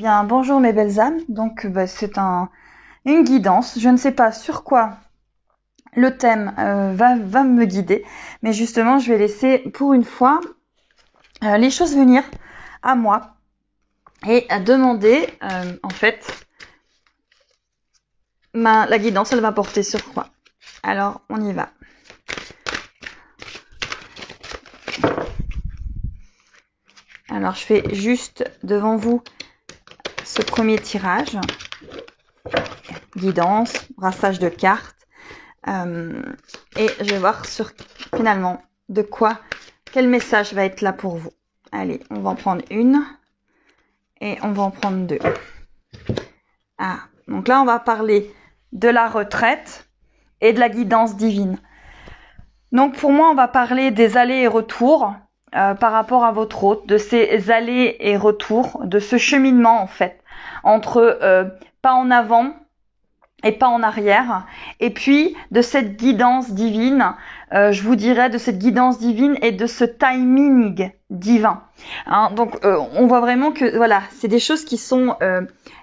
Bien, bonjour mes belles âmes. Donc, c'est une guidance. Je ne sais pas sur quoi le thème va me guider, mais justement, je vais laisser pour une fois les choses venir à moi et à demander, en fait, la guidance, elle va porter sur quoi. Alors, on y va. Alors, je fais juste devant vous ce premier tirage. Guidance, brassage de cartes. Et je vais voir finalement quel message va être là pour vous. Allez, on va en prendre une. Et on va en prendre deux. Ah, donc là, on va parler de la retraite et de la guidance divine. Donc pour moi, on va parler des allers et retours par rapport à votre hôte, de ces allers et retours, de ce cheminement en fait, entre pas en avant et pas en arrière, et puis de cette guidance divine, je vous dirais de cette guidance divine et de ce timing divin. Hein, donc on voit vraiment que voilà, c'est des choses qui sont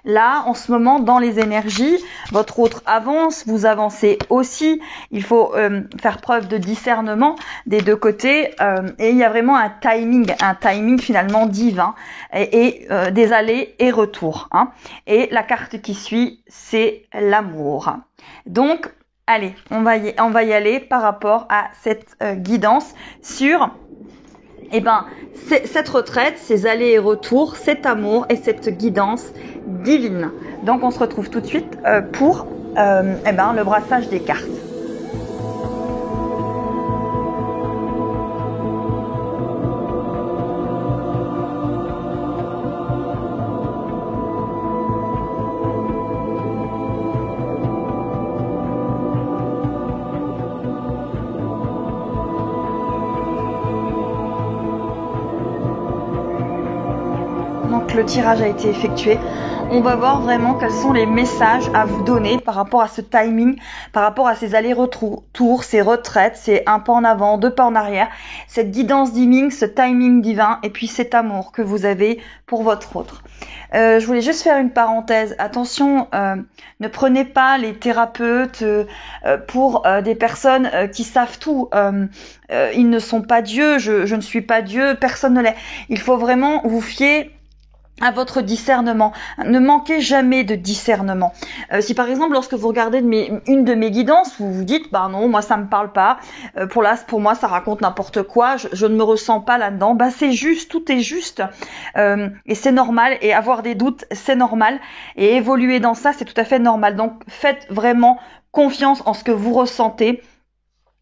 là en ce moment dans les énergies. Votre autre avance, vous avancez aussi. Il faut faire preuve de discernement des deux côtés, et il y a vraiment un timing finalement divin et des allers et retours. Hein. Et la carte qui suit, c'est l'amour. Donc allez, on va y aller par rapport à cette guidance sur cette retraite, ces allers et retours, cet amour et cette guidance divine. Donc on se retrouve tout de suite pour le brassage des cartes. Le tirage a été effectué. On va voir vraiment quels sont les messages à vous donner par rapport à ce timing, par rapport à ces allers-retours, ces retraites, ces un pas en avant, deux pas en arrière, cette guidance divine, ce timing divin et puis cet amour que vous avez pour votre autre. Je voulais juste faire une parenthèse. Attention, ne prenez pas les thérapeutes pour des personnes qui savent tout. Ils ne sont pas Dieu, je ne suis pas Dieu, personne ne l'est. Il faut vraiment vous fier à votre discernement. Ne manquez jamais de discernement. Si par exemple, lorsque vous regardez une de mes guidances, vous vous dites, bah non, moi ça me parle pas, pour moi ça raconte n'importe quoi, je ne me ressens pas là-dedans, c'est juste, tout est juste, et c'est normal, et avoir des doutes, c'est normal, et évoluer dans ça, c'est tout à fait normal. Donc faites vraiment confiance en ce que vous ressentez,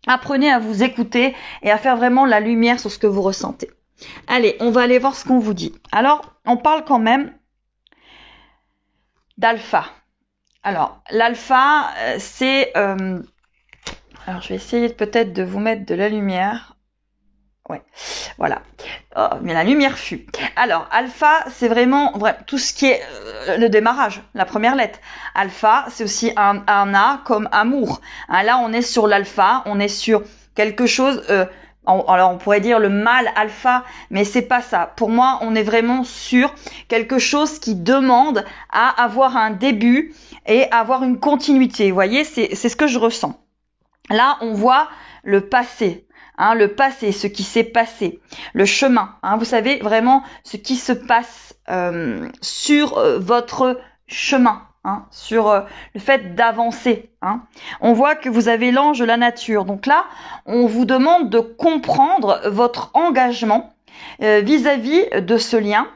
apprenez à vous écouter et à faire vraiment la lumière sur ce que vous ressentez. Allez, on va aller voir ce qu'on vous dit. Alors, on parle quand même d'alpha. Alors, l'alpha, c'est... alors, je vais essayer peut-être de vous mettre de la lumière. Ouais, voilà. Oh, mais la lumière fut. Alors, alpha, c'est vraiment tout ce qui est le démarrage, la première lettre. Alpha, c'est aussi un A comme amour. Hein, là, on est sur l'alpha, on est sur quelque chose... alors on pourrait dire le mâle alpha, mais c'est pas ça. Pour moi, on est vraiment sur quelque chose qui demande à avoir un début et avoir une continuité. Vous voyez, c'est ce que je ressens. Là, on voit le passé, hein, le passé, ce qui s'est passé, le chemin. Hein, vous savez vraiment ce qui se passe sur votre chemin. Hein, sur le fait d'avancer. Hein. On voit que vous avez l'ange de la nature. Donc là, on vous demande de comprendre votre engagement vis-à-vis de ce lien,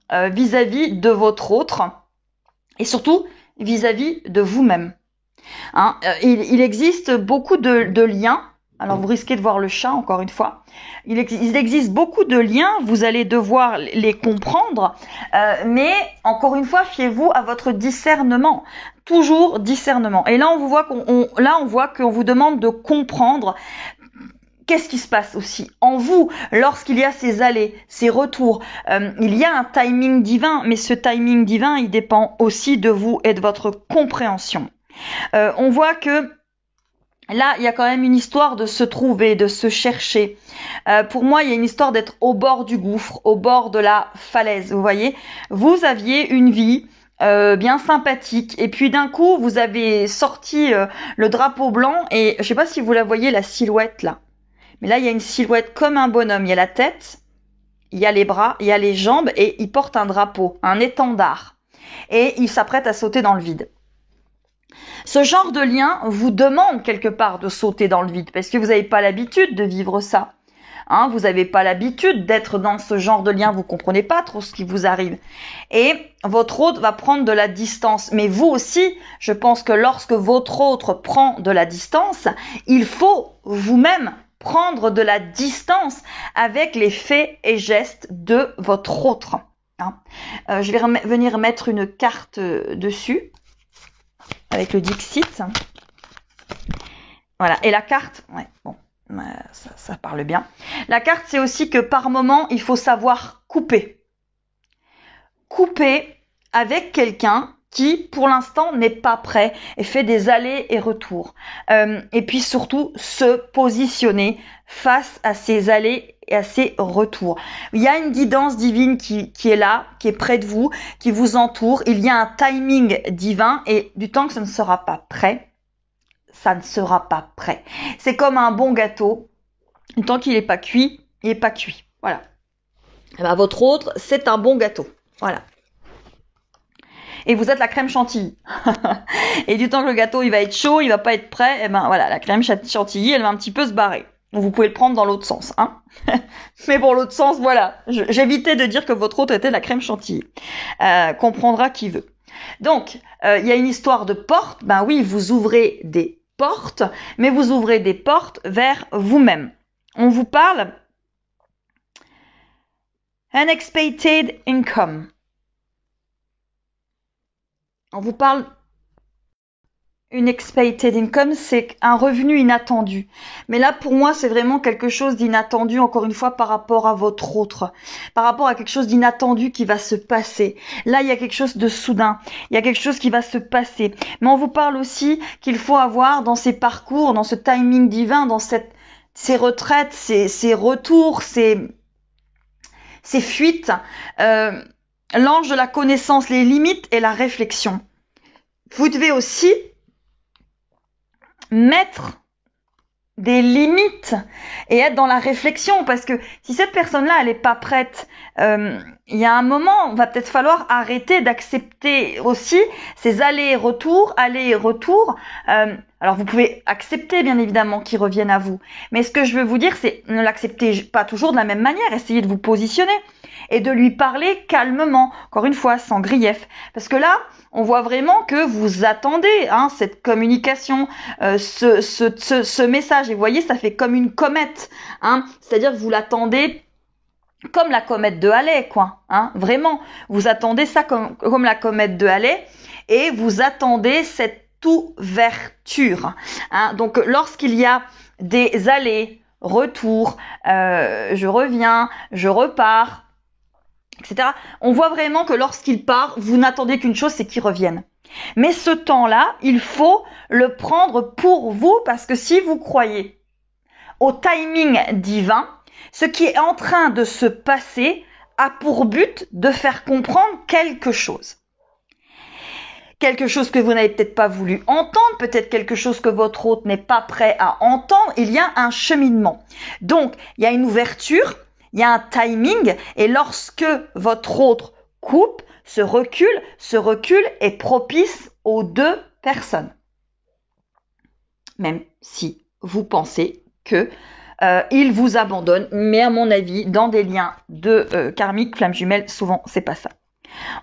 vis-à-vis de votre autre, et surtout vis-à-vis de vous-même. Hein. Il existe beaucoup de liens. Alors vous risquez de voir le chat encore une fois. Il existe beaucoup de liens, vous allez devoir les comprendre, mais encore une fois, fiez-vous à votre discernement. Toujours discernement. Et là, on voit qu'on vous demande de comprendre qu'est-ce qui se passe aussi en vous lorsqu'il y a ces allers, ces retours. Il y a un timing divin, mais ce timing divin, il dépend aussi de vous et de votre compréhension. On voit que Là, il y a quand même une histoire de se trouver, de se chercher. Pour moi, il y a une histoire d'être au bord du gouffre, au bord de la falaise. Vous voyez, vous aviez une vie bien sympathique, et puis d'un coup, vous avez sorti le drapeau blanc, et je sais pas si vous la voyez, la silhouette là. Mais là, il y a une silhouette comme un bonhomme. Il y a la tête, il y a les bras, il y a les jambes, et il porte un drapeau, un étendard. Et il s'apprête à sauter dans le vide. Ce genre de lien vous demande quelque part de sauter dans le vide parce que vous n'avez pas l'habitude de vivre ça. Hein, vous n'avez pas l'habitude d'être dans ce genre de lien, vous comprenez pas trop ce qui vous arrive. Et votre autre va prendre de la distance. Mais vous aussi, je pense que lorsque votre autre prend de la distance, il faut vous-même prendre de la distance avec les faits et gestes de votre autre. Hein. Je vais venir mettre une carte dessus avec le Dixit. Voilà. Et la carte, ouais, bon, ça parle bien. La carte, c'est aussi que par moment, il faut savoir couper. Couper avec quelqu'un qui, pour l'instant, n'est pas prêt et fait des allers et retours. Et puis surtout, se positionner face à ces allers et à ces retours. Il y a une guidance divine qui est là, qui est près de vous, qui vous entoure. Il y a un timing divin et du temps que ça ne sera pas prêt, ça ne sera pas prêt. C'est comme un bon gâteau. Du temps qu'il n'est pas cuit, il n'est pas cuit. Voilà. Et ben, votre autre, c'est un bon gâteau. Voilà. Et vous êtes la crème chantilly. Et du temps que le gâteau il va être chaud, il va pas être prêt, et ben voilà, la crème chantilly, elle va un petit peu se barrer. Vous pouvez le prendre dans l'autre sens, hein. Mais pour l'autre sens, voilà. J'évitais de dire que votre autre était la crème chantilly. Comprendra qui veut. Donc, il y a une histoire de porte. Ben oui, vous ouvrez des portes, mais vous ouvrez des portes vers vous-même. On vous parle unexpected income. On vous parle unexpected income, c'est un revenu inattendu. Mais là, pour moi, c'est vraiment quelque chose d'inattendu, encore une fois, par rapport à votre autre, par rapport à quelque chose d'inattendu qui va se passer. Là, il y a quelque chose de soudain, il y a quelque chose qui va se passer. Mais on vous parle aussi qu'il faut avoir dans ces parcours, dans ce timing divin, dans ces retraites, ces retours, ces fuites, l'ange de la connaissance, les limites et la réflexion. Vous devez aussi mettre des limites et être dans la réflexion parce que si cette personne-là, elle n'est pas prête, il y a un moment, va peut-être falloir arrêter d'accepter aussi ces allers-retours. Alors vous pouvez accepter bien évidemment qu'ils reviennent à vous, mais ce que je veux vous dire, c'est ne l'acceptez pas toujours de la même manière, essayez de vous positionner et de lui parler calmement, encore une fois, sans grief. Parce que là, on voit vraiment que vous attendez cette communication, ce message. Et vous voyez, ça fait comme une comète. C'est-à-dire que vous l'attendez comme la comète de Halley, quoi. Vraiment, vous attendez ça comme la comète de Halley et vous attendez cette ouverture. Donc, lorsqu'il y a des allers, retours, je reviens, je repars, etc. On voit vraiment que lorsqu'il part, vous n'attendez qu'une chose, c'est qu'il revienne. Mais ce temps-là, il faut le prendre pour vous parce que si vous croyez au timing divin, ce qui est en train de se passer a pour but de faire comprendre quelque chose. Quelque chose que vous n'avez peut-être pas voulu entendre, peut-être quelque chose que votre hôte n'est pas prêt à entendre. Il y a un cheminement. Donc, il y a une ouverture. Il y a un timing et lorsque votre autre coupe, ce recul est propice aux deux personnes. Même si vous pensez que il vous abandonne, mais à mon avis, dans des liens de karmique, flamme jumelle, souvent c'est pas ça.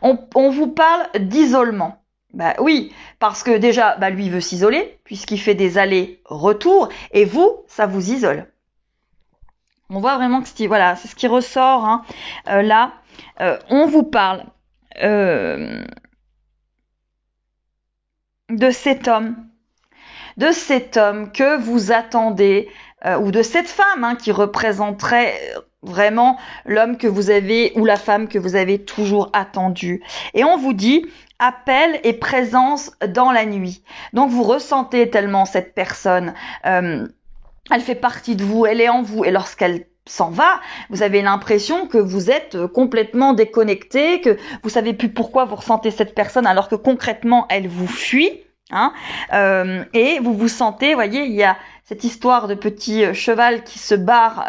On vous parle d'isolement. Bah oui, parce que déjà, lui veut s'isoler puisqu'il fait des allers-retours et vous, ça vous isole. On voit vraiment que c'est ce qui ressort là. On vous parle de cet homme que vous attendez, ou de cette femme qui représenterait vraiment l'homme que vous avez ou la femme que vous avez toujours attendu. Et on vous dit appel et présence dans la nuit. Donc vous ressentez tellement cette personne, elle fait partie de vous, elle est en vous, et lorsqu'elle s'en va, vous avez l'impression que vous êtes complètement déconnecté, que vous savez plus pourquoi vous ressentez cette personne alors que concrètement elle vous fuit. Et vous vous sentez, voyez, il y a cette histoire de petit cheval qui se barre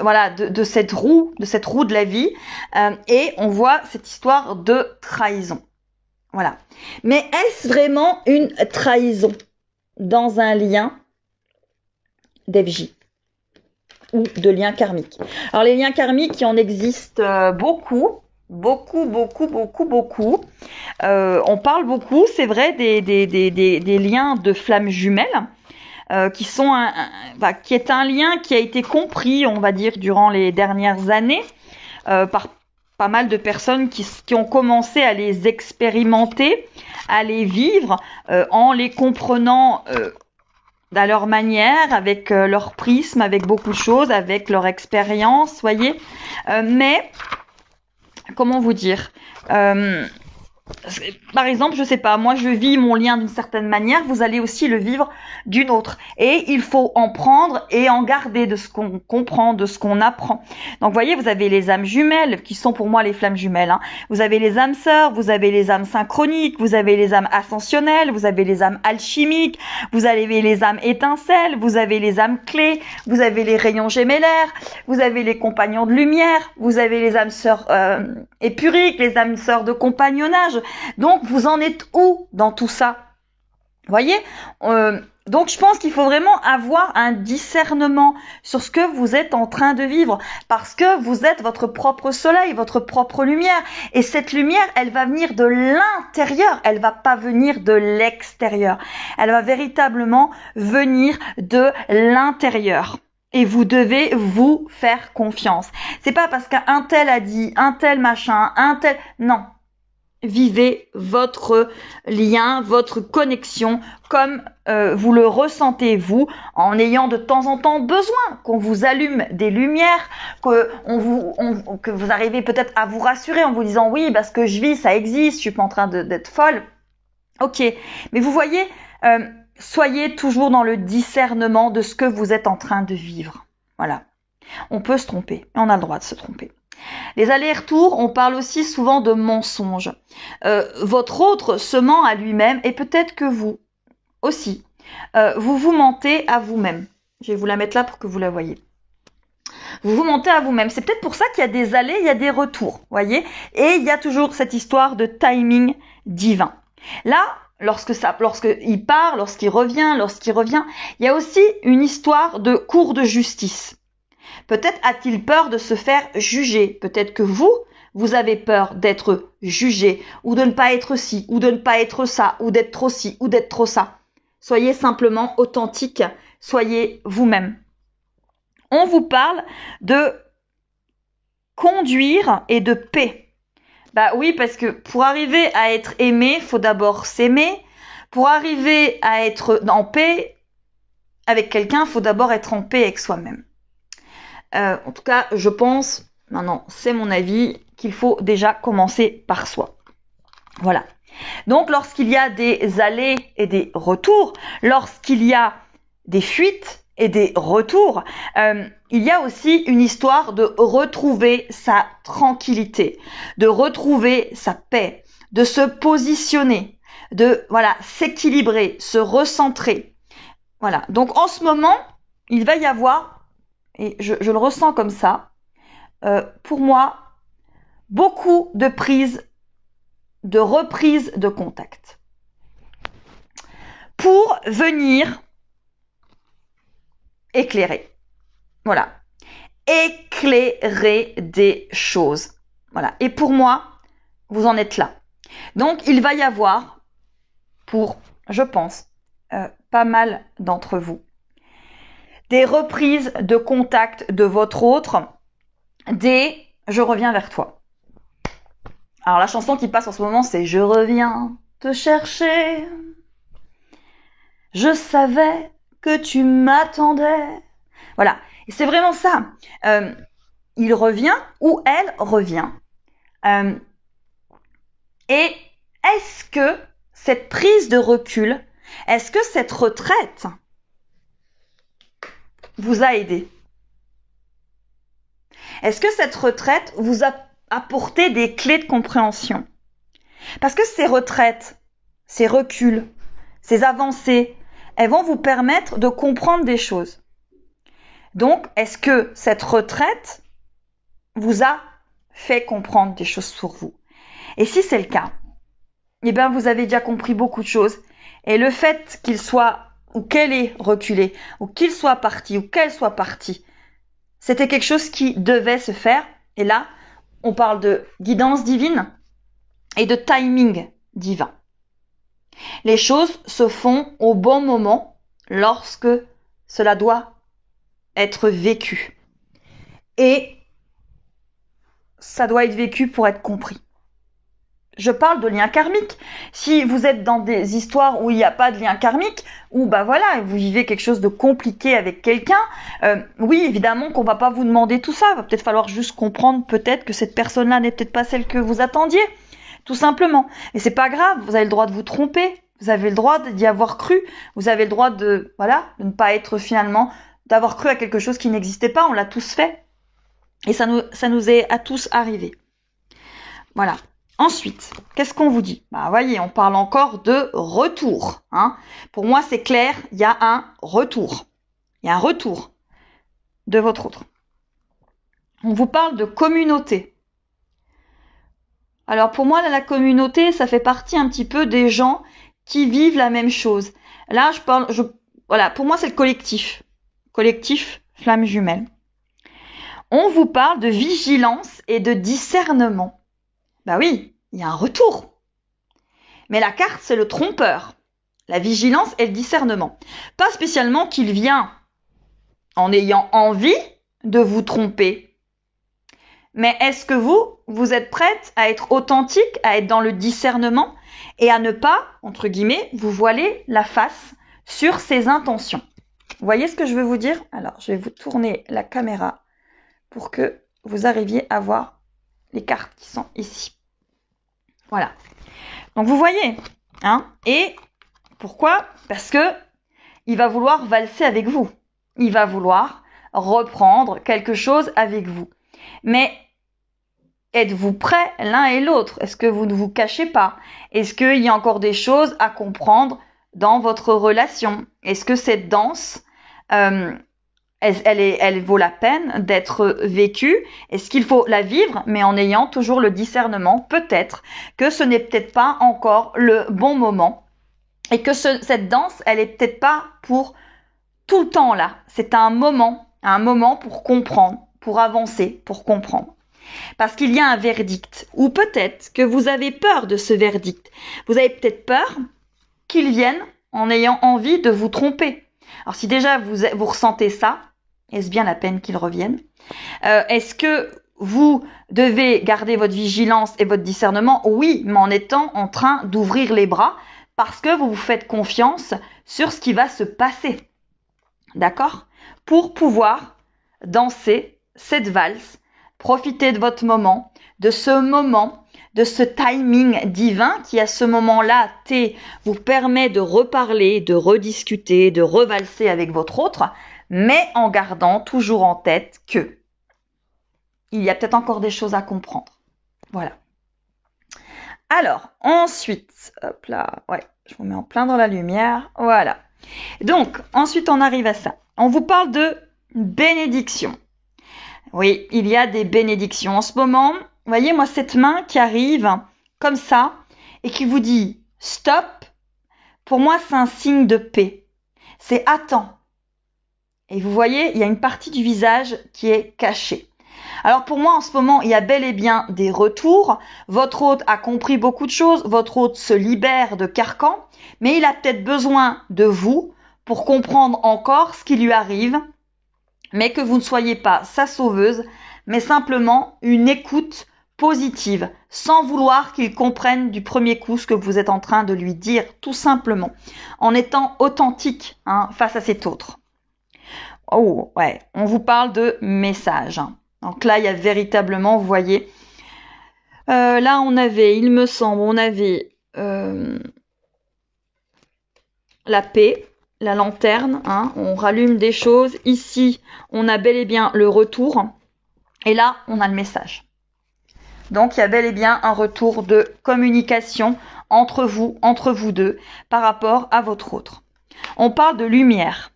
voilà, de cette roue de la vie, et on voit cette histoire de trahison. Voilà. Mais est-ce vraiment une trahison dans un lien d'FJ ou de lien karmique? Alors les liens karmiques, il en existe beaucoup. On parle beaucoup, c'est vrai, des liens de flammes jumelles. Qui est un lien qui a été compris, on va dire, durant les dernières années par pas mal de personnes qui ont commencé à les expérimenter, à les vivre en les comprenant à leur manière, avec leur prisme, avec beaucoup de choses, avec leur expérience, voyez. Mais comment vous dire, par exemple, je sais pas, moi je vis mon lien d'une certaine manière, vous allez aussi le vivre d'une autre. Et il faut en prendre et en garder de ce qu'on comprend, de ce qu'on apprend. Donc vous voyez, vous avez les âmes jumelles, qui sont pour moi les flammes jumelles. Vous avez les âmes sœurs, vous avez les âmes synchroniques, vous avez les âmes ascensionnelles, vous avez les âmes alchimiques, vous avez les âmes étincelles, vous avez les âmes clés, vous avez les rayons gémellaires, vous avez les compagnons de lumière, vous avez les âmes sœurs épuriques, les âmes sœurs de compagnonnage. Donc, vous en êtes où dans tout ça? Voyez, donc je pense qu'il faut vraiment avoir un discernement sur ce que vous êtes en train de vivre, parce que vous êtes votre propre soleil, votre propre lumière, et cette lumière, elle va venir de l'intérieur, elle va pas venir de l'extérieur, elle va véritablement venir de l'intérieur. Et vous devez vous faire confiance. C'est pas parce qu'un tel a dit, un tel machin, un tel... Non. Vivez votre lien, votre connexion comme vous le ressentez vous, en ayant de temps en temps besoin qu'on vous allume des lumières, que vous arrivez peut-être à vous rassurer en vous disant oui, parce que je vis, ça existe, je suis pas en train d'être folle. Ok, mais vous voyez, soyez toujours dans le discernement de ce que vous êtes en train de vivre. Voilà. On peut se tromper, on a le droit de se tromper. Les allers-retours, on parle aussi souvent de mensonges. Votre autre se ment à lui-même, et peut-être que vous aussi, vous vous mentez à vous-même. Je vais vous la mettre là pour que vous la voyez. Vous vous mentez à vous-même. C'est peut-être pour ça qu'il y a des allers, il y a des retours, voyez. Et il y a toujours cette histoire de timing divin. Là, lorsqu'il part, lorsqu'il revient, il y a aussi une histoire de cour de justice. Peut-être a-t-il peur de se faire juger. Peut-être que vous avez peur d'être jugé, ou de ne pas être ci, ou de ne pas être ça, ou d'être trop ci, ou d'être trop ça. Soyez simplement authentique, soyez vous-même. On vous parle de conduire et de paix. Bah oui, parce que pour arriver à être aimé, faut d'abord s'aimer. Pour arriver à être en paix avec quelqu'un, faut d'abord être en paix avec soi-même. En tout cas, je pense, non, c'est mon avis, qu'il faut déjà commencer par soi. Voilà. Donc, lorsqu'il y a des allers et des retours, lorsqu'il y a des fuites et des retours, il y a aussi une histoire de retrouver sa tranquillité, de retrouver sa paix, de se positionner, de s'équilibrer, se recentrer. Voilà. Donc, en ce moment, il va y avoir, et je le ressens comme ça, pour moi, beaucoup de reprises de contact pour venir éclairer. Voilà. Éclairer des choses. Voilà. Et pour moi, vous en êtes là. Donc, il va y avoir, pour, je pense, pas mal d'entre vous, des reprises de contact de votre autre, des « je reviens vers toi ». Alors la chanson qui passe en ce moment, c'est « Je reviens te chercher, je savais que tu m'attendais ». Voilà, et c'est vraiment ça. il revient ou elle revient. Et est-ce que cette prise de recul, est-ce que cette retraite vous a aidé? Est-ce que cette retraite vous a apporté des clés de compréhension? Parce que ces retraites, ces reculs, ces avancées, elles vont vous permettre de comprendre des choses. Donc, est-ce que cette retraite vous a fait comprendre des choses sur vous? Et si c'est le cas, eh bien, vous avez déjà compris beaucoup de choses. Et le fait qu'il soit, ou qu'elle ait reculé, ou qu'il soit parti, ou qu'elle soit partie, c'était quelque chose qui devait se faire. Et là, on parle de guidance divine et de timing divin. Les choses se font au bon moment lorsque cela doit être vécu. Et ça doit être vécu pour être compris. Je parle de lien karmique. Si vous êtes dans des histoires où il n'y a pas de lien karmique, où bah voilà, vous vivez quelque chose de compliqué avec quelqu'un, oui, évidemment qu'on va pas vous demander tout ça. Il va peut-être falloir juste comprendre peut-être que cette personne-là n'est peut-être pas celle que vous attendiez, tout simplement. Et c'est pas grave, vous avez le droit de vous tromper, vous avez le droit d'y avoir cru, vous avez le droit de ne pas être finalement, d'avoir cru à quelque chose qui n'existait pas. On l'a tous fait, et ça nous est à tous arrivé. Voilà. Ensuite, qu'est-ce qu'on vous dit? Bah, voyez, on parle encore de retour. Hein. Pour moi, c'est clair, il y a un retour. Il y a un retour de votre autre. On vous parle de communauté. Alors, pour moi, la communauté, ça fait partie un petit peu des gens qui vivent la même chose. Là, voilà, pour moi, c'est le collectif. Collectif Flamme Jumelle. On vous parle de vigilance et de discernement. Bah oui, il y a un retour. Mais la carte, c'est le trompeur. La vigilance et le discernement. Pas spécialement qu'il vient en ayant envie de vous tromper. Mais est-ce que vous êtes prête à être authentique, à être dans le discernement et à ne pas, entre guillemets, vous voiler la face sur ses intentions? Vous voyez ce que je veux vous dire? Alors, je vais vous tourner la caméra pour que vous arriviez à voir les cartes qui sont ici. Voilà. Donc vous voyez, hein, et pourquoi? Parce que il va vouloir valser avec vous. Il va vouloir reprendre quelque chose avec vous. Mais êtes-vous prêts l'un et l'autre? Est-ce que vous ne vous cachez pas? Est-ce qu'il y a encore des choses à comprendre dans votre relation? Est-ce que cette danse, elle vaut la peine d'être vécue? Est-ce qu'il faut la vivre, mais en ayant toujours le discernement, peut-être que ce n'est peut-être pas encore le bon moment et que cette danse, elle est peut-être pas pour tout le temps là. C'est un moment pour comprendre, pour avancer, pour comprendre. Parce qu'il y a un verdict, ou peut-être que vous avez peur de ce verdict. Vous avez peut-être peur qu'il vienne en ayant envie de vous tromper. Alors si déjà vous ressentez ça, est-ce bien la peine qu'il revienne? Est-ce que vous devez garder votre vigilance et votre discernement? Oui, mais en étant en train d'ouvrir les bras parce que vous vous faites confiance sur ce qui va se passer. D'accord? Pour pouvoir danser cette valse, profiter de votre moment, de ce timing divin qui à ce moment-là vous permet de reparler, de rediscuter, de revalser avec votre autre, mais en gardant toujours en tête que il y a peut-être encore des choses à comprendre. Voilà. Alors, ensuite, hop là, ouais, je vous mets en plein dans la lumière, voilà. Donc, ensuite on arrive à ça. On vous parle de bénédiction. Oui, il y a des bénédictions. En ce moment, vous voyez, moi, cette main qui arrive comme ça et qui vous dit « stop », pour moi, c'est un signe de paix. C'est « attends ». Et vous voyez, il y a une partie du visage qui est cachée. Alors pour moi, en ce moment, il y a bel et bien des retours. Votre hôte a compris beaucoup de choses. Votre hôte se libère de carcans. Mais il a peut-être besoin de vous pour comprendre encore ce qui lui arrive. Mais que vous ne soyez pas sa sauveuse, mais simplement une écoute positive, sans vouloir qu'il comprenne du premier coup ce que vous êtes en train de lui dire, tout simplement, en étant authentique face à cet autre. Oh, ouais, on vous parle de message. Donc là, il y a véritablement, vous voyez, là on avait, il me semble, on avait la paix, la lanterne, hein, on rallume des choses. Ici, on a bel et bien le retour. Et là, on a le message. Donc, il y a bel et bien un retour de communication entre vous deux, par rapport à votre autre. On parle de lumière.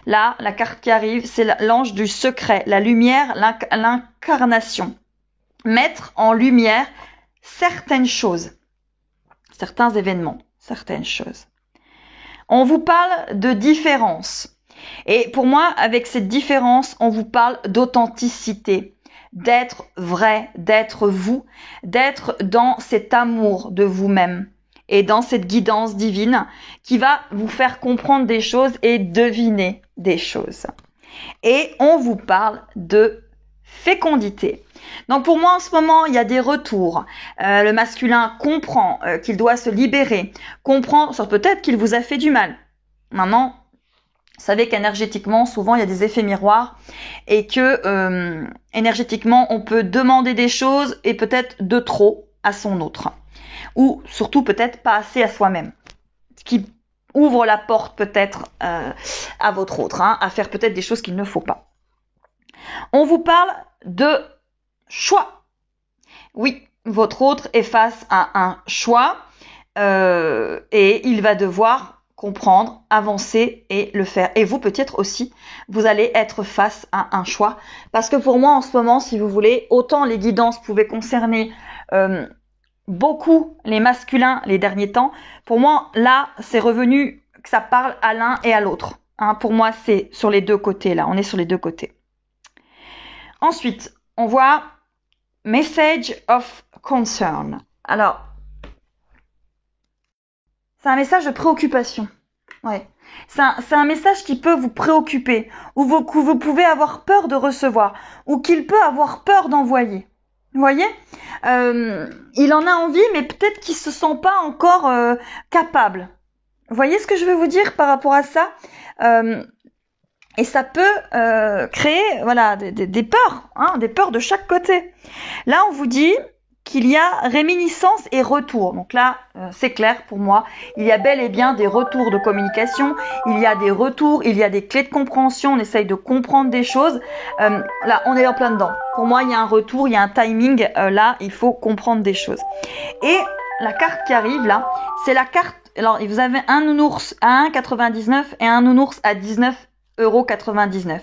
Là, la carte qui arrive, c'est l'ange du secret, la lumière, l'incarnation. Mettre en lumière certaines choses, certains événements, certaines choses. On vous parle de différence. Et pour moi, avec cette différence, on vous parle d'authenticité, d'être vrai, d'être vous, d'être dans cet amour de vous-même et dans cette guidance divine qui va vous faire comprendre des choses et deviner des choses. Et on vous parle de fécondité. Donc pour moi en ce moment il y a des retours. Le masculin comprend qu'il doit se libérer, comprend peut-être qu'il vous a fait du mal. Maintenant, vous savez qu'énergétiquement souvent il y a des effets miroirs et que énergétiquement on peut demander des choses et peut-être de trop à son autre. Ou surtout peut-être pas assez à soi-même. Ce qui ouvre la porte peut-être à votre autre, hein, à faire peut-être des choses qu'il ne faut pas. On vous parle de choix. Oui, votre autre est face à un choix et il va devoir comprendre, avancer et le faire. Et vous peut-être aussi, vous allez être face à un choix. Parce que pour moi en ce moment, si vous voulez, autant les guidances pouvaient concerner beaucoup les masculins les derniers temps, pour moi là c'est revenu que ça parle à l'un et à l'autre. Hein, pour moi c'est sur les deux côtés là, on est sur les deux côtés. Ensuite, on voit Message of Concern. Alors, c'est un message de préoccupation. Ouais. C'est un message qui peut vous préoccuper, ou que vous pouvez avoir peur de recevoir, ou qu'il peut avoir peur d'envoyer. Vous voyez, il en a envie, mais peut-être qu'il se sent pas encore capable. Vous voyez ce que je veux vous dire par rapport à ça et ça peut créer voilà des peurs, hein, des peurs de chaque côté. Là, on vous dit qu'il y a réminiscence et retour. Donc là, c'est clair pour moi. Il y a bel et bien des retours de communication. Il y a des retours, il y a des clés de compréhension. On essaye de comprendre des choses. Là, on est en plein dedans. Pour moi, il y a un retour, il y a un timing. Là, il faut comprendre des choses. Et la carte qui arrive là, c'est la carte. Alors, vous avez un nounours à 1,99 et un nounours à 19,99 €.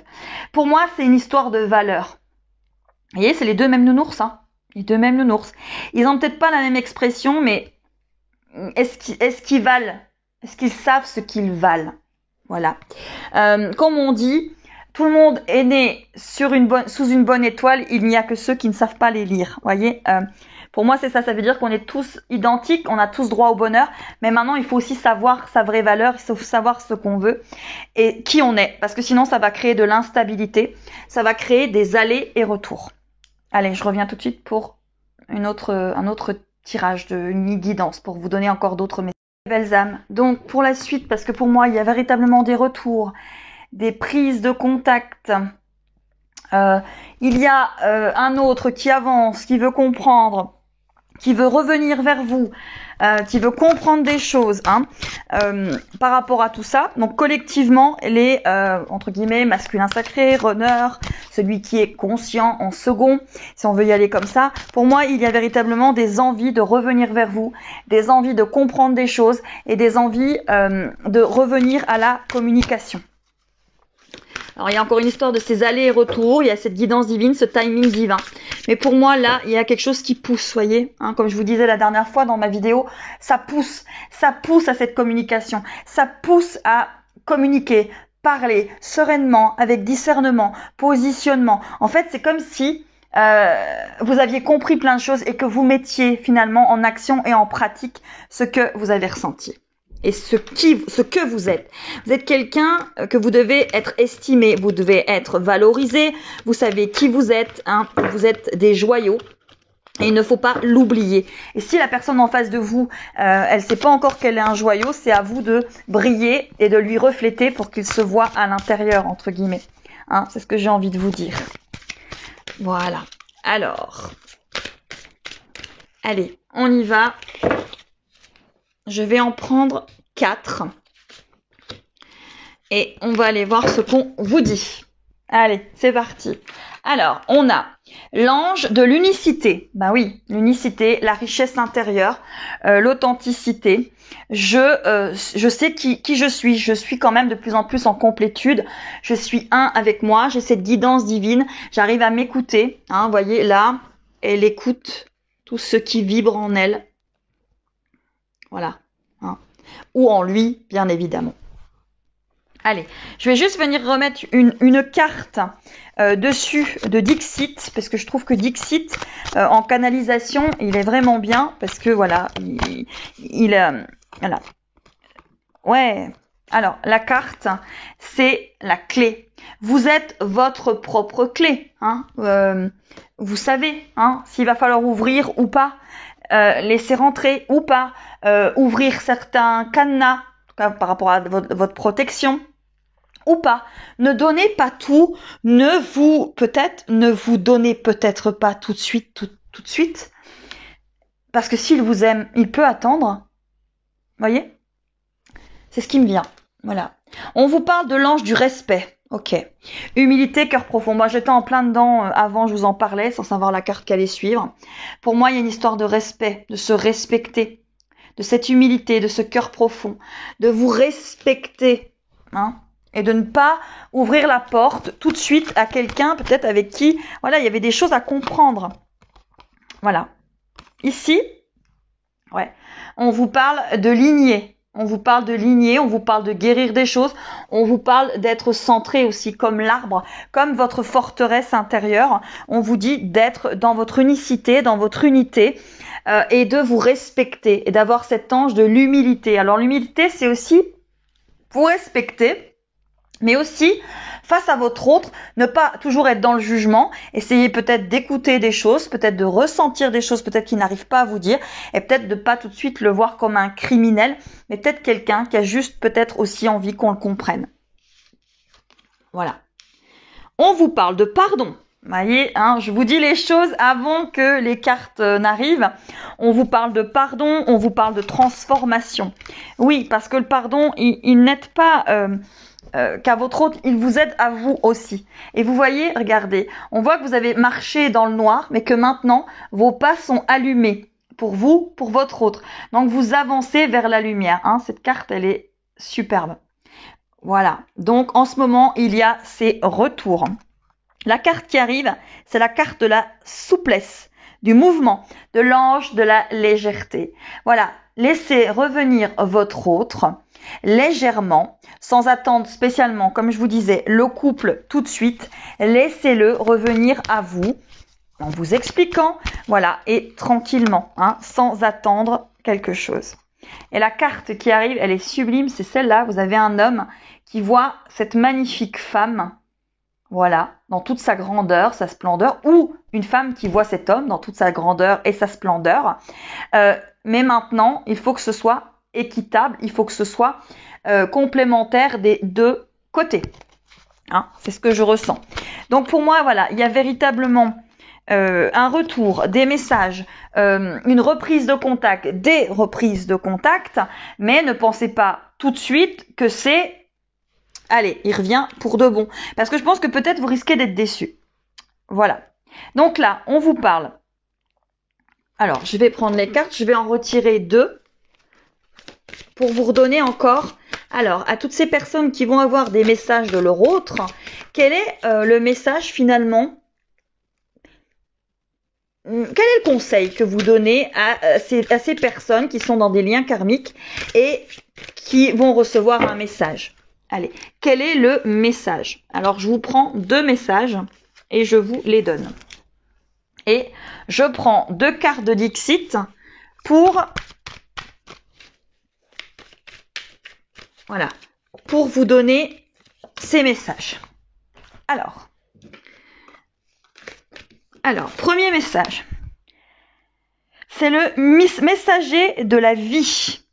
Pour moi, c'est une histoire de valeur. Vous voyez, c'est les deux mêmes nounours, hein. Les deux mêmes nounours. Ils n'ont peut-être pas la même expression, mais est-ce qu'ils valent? Est-ce qu'ils savent ce qu'ils valent? Voilà. Comme on dit, tout le monde est né sous une bonne étoile. Il n'y a que ceux qui ne savent pas les lire. Vous voyez, pour moi, c'est ça. Ça veut dire qu'on est tous identiques, on a tous droit au bonheur. Mais maintenant, il faut aussi savoir sa vraie valeur, il faut savoir ce qu'on veut et qui on est. Parce que sinon, ça va créer de l'instabilité. Ça va créer des allers et retours. Allez, je reviens tout de suite pour un autre tirage, une guidance, pour vous donner encore d'autres messages. Belles âmes. Donc, pour la suite, parce que pour moi, il y a véritablement des retours, des prises de contact. Il y a un autre qui avance, qui veut comprendre, qui veut revenir vers vous, qui veut comprendre des choses par rapport à tout ça. Donc collectivement, les entre guillemets masculin sacré, runner, celui qui est conscient en second, si on veut y aller comme ça. Pour moi, il y a véritablement des envies de revenir vers vous, des envies de comprendre des choses et des envies de revenir à la communication. Alors, il y a encore une histoire de ces allers et retours, il y a cette guidance divine, ce timing divin. Mais pour moi, là, il y a quelque chose qui pousse, voyez, hein, comme je vous disais la dernière fois dans ma vidéo, ça pousse à cette communication, ça pousse à communiquer, parler sereinement, avec discernement, positionnement. En fait, c'est comme si vous aviez compris plein de choses et que vous mettiez finalement en action et en pratique ce que vous avez ressenti. Et ce que vous êtes. Vous êtes quelqu'un que vous devez être estimé, vous devez être valorisé, vous savez qui vous êtes, hein, vous êtes des joyaux et il ne faut pas l'oublier. Et si la personne en face de vous, elle sait pas encore qu'elle est un joyau, c'est à vous de briller et de lui refléter pour qu'il se voit à l'intérieur, entre guillemets. Hein, c'est ce que j'ai envie de vous dire. Voilà. Alors, allez, on y va. Je vais en prendre 4. Et on va aller voir ce qu'on vous dit. Allez, c'est parti. Alors, on a l'ange de l'unicité. Ben oui, l'unicité, la richesse intérieure, l'authenticité. Je sais qui je suis. Je suis quand même de plus en plus en complétude. Je suis un avec moi. J'ai cette guidance divine. J'arrive à m'écouter. Hein, vous voyez, là, elle écoute tout ce qui vibre en elle. Voilà. Hein. Ou en lui, bien évidemment. Allez, je vais juste venir remettre une carte dessus de Dixit, parce que je trouve que Dixit, en canalisation, il est vraiment bien, parce que voilà, voilà. Ouais, alors, la carte, c'est la clé. Vous êtes votre propre clé. Hein. Vous savez hein, s'il va falloir ouvrir ou pas, laisser rentrer ou pas, ouvrir certains cadenas par rapport à votre protection. Ou pas. Ne donnez pas tout. Ne vous donnez peut-être pas tout de suite, tout de suite. Parce que s'il vous aime, il peut attendre. Voyez? C'est ce qui me vient. Voilà. On vous parle de l'ange du respect. Ok. Humilité, cœur profond. Moi, j'étais en plein dedans avant, je vous en parlais, sans savoir la carte qui allait suivre. Pour moi, il y a une histoire de respect, de se respecter, de cette humilité, de ce cœur profond, de vous respecter. Hein? Et de ne pas ouvrir la porte tout de suite à quelqu'un peut-être avec qui, voilà, il y avait des choses à comprendre. Voilà. Ici, ouais, on vous parle de lignée. On vous parle de lignée, on vous parle de guérir des choses, on vous parle d'être centré aussi comme l'arbre, comme votre forteresse intérieure. On vous dit d'être dans votre unicité, dans votre unité et de vous respecter et d'avoir cet ange de l'humilité. Alors l'humilité, c'est aussi vous respecter, mais aussi, face à votre autre, ne pas toujours être dans le jugement, essayez peut-être d'écouter des choses, peut-être de ressentir des choses, peut-être qu'il n'arrive pas à vous dire, et peut-être de pas tout de suite le voir comme un criminel, mais peut-être quelqu'un qui a juste peut-être aussi envie qu'on le comprenne. Voilà. On vous parle de pardon. Vous voyez, hein, je vous dis les choses avant que les cartes n'arrivent. On vous parle de pardon, on vous parle de transformation. Oui, parce que le pardon, il n'aide pas... qu'à votre autre, il vous aide à vous aussi. Et vous voyez, regardez, on voit que vous avez marché dans le noir, mais que maintenant, vos pas sont allumés pour vous, pour votre autre. Donc, vous avancez vers la lumière. Hein. Cette carte, elle est superbe. Voilà. Donc, en ce moment, il y a ces retours. La carte qui arrive, c'est la carte de la souplesse, du mouvement, de l'ange de la légèreté. Voilà. Laissez revenir votre autre légèrement, sans attendre spécialement, comme je vous disais, le couple tout de suite. Laissez-le revenir à vous en vous expliquant, voilà, et tranquillement, hein, sans attendre quelque chose. Et la carte qui arrive, elle est sublime, c'est celle-là. Vous avez un homme qui voit cette magnifique femme, voilà, dans toute sa grandeur, sa splendeur, ou une femme qui voit cet homme dans toute sa grandeur et sa splendeur. Mais maintenant, il faut que ce soit équitable, il faut que ce soit complémentaire des deux côtés. Hein, c'est ce que je ressens. Donc pour moi, voilà, il y a véritablement un retour, des messages, une reprise de contact, des reprises de contact, mais ne pensez pas tout de suite que c'est, allez, il revient pour de bon. Parce que je pense que peut-être vous risquez d'être déçus. Voilà. Donc là, on vous parle. Alors, je vais prendre les cartes, je vais en retirer 2 pour vous redonner encore. Alors, à toutes ces personnes qui vont avoir des messages de leur autre, quel est le message finalement? Quel est le conseil que vous donnez à ces personnes qui sont dans des liens karmiques et qui vont recevoir un message? Allez, quel est le message? Alors, je vous prends 2 messages et je vous les donne. Et je prends 2 cartes de Dixit pour, voilà, pour vous donner ces messages. Alors, premier message. C'est le messager de la vie.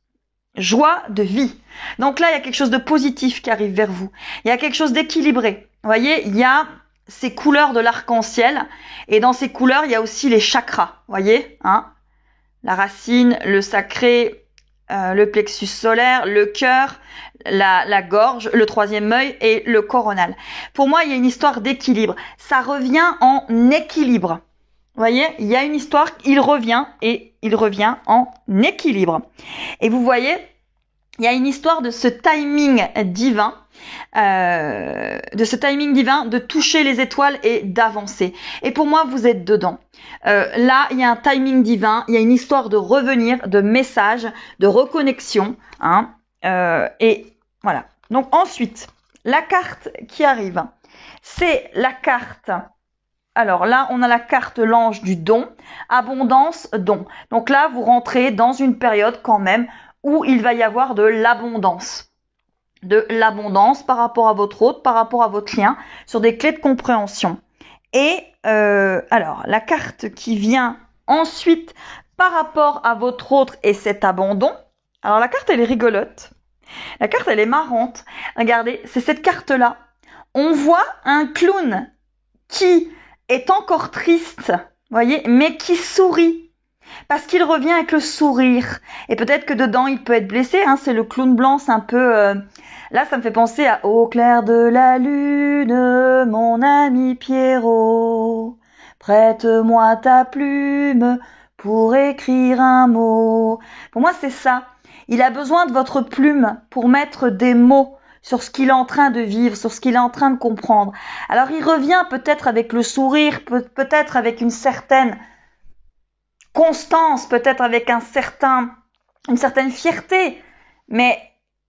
Joie de vie. Donc là, il y a quelque chose de positif qui arrive vers vous. Il y a quelque chose d'équilibré. Vous voyez, il y a ces couleurs de l'arc-en-ciel. Et dans ces couleurs, il y a aussi les chakras, voyez, hein, la racine, le sacré, le plexus solaire, le cœur, la gorge, le troisième œil et le coronal. Pour moi, il y a une histoire d'équilibre. Ça revient en équilibre. Vous voyez, il y a une histoire, il revient en équilibre. Et vous voyez, il y a une histoire de ce timing divin, de toucher les étoiles et d'avancer. Et pour moi, vous êtes dedans. Là, il y a un timing divin, il y a une histoire de revenir, de message, de reconnexion, hein, et voilà. Donc ensuite, la carte qui arrive, c'est la carte. Alors là, on a la carte l'ange du don, abondance, don. Donc là, vous rentrez dans une période quand même où il va y avoir de l'abondance. De l'abondance par rapport à votre hôte, par rapport à votre lien, sur des clés de compréhension. Et alors, la carte qui vient ensuite par rapport à votre autre et cet abandon. Alors la carte, elle est rigolote. La carte, elle est marrante. Regardez, c'est cette carte-là. On voit un clown qui est encore triste, voyez, mais qui sourit. Parce qu'il revient avec le sourire. Et peut-être que dedans, il peut être blessé. Hein, c'est le clown blanc, c'est un peu... Là, ça me fait penser à « Au clair de la lune, mon ami Pierrot, prête-moi ta plume pour écrire un mot. » Pour moi, c'est ça. Il a besoin de votre plume pour mettre des mots sur ce qu'il est en train de vivre, sur ce qu'il est en train de comprendre. Alors, il revient peut-être avec le sourire, peut-être avec une certaine constance, peut-être avec une certaine fierté, mais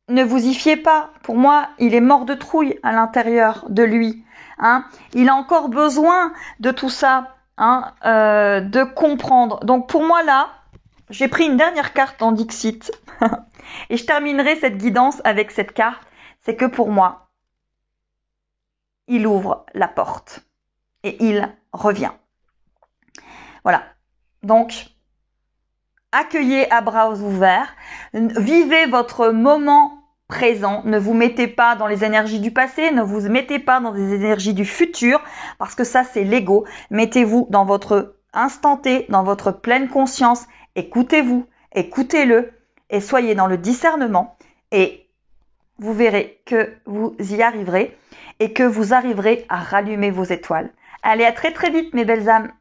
ne vous y fiez pas. Pour moi, il est mort de trouille à l'intérieur de lui. Hein. Il a encore besoin de tout ça, hein, de comprendre. Donc pour moi là, j'ai pris une dernière carte en Dixit et je terminerai cette guidance avec cette carte. C'est que pour moi, il ouvre la porte et il revient. Voilà. Donc, accueillez à bras ouverts, vivez votre moment présent, ne vous mettez pas dans les énergies du passé, ne vous mettez pas dans des énergies du futur, parce que ça c'est l'ego. Mettez-vous dans votre instant T, dans votre pleine conscience, écoutez-vous, écoutez-le, et soyez dans le discernement, et vous verrez que vous y arriverez, et que vous arriverez à rallumer vos étoiles. Allez, à très très vite mes belles âmes.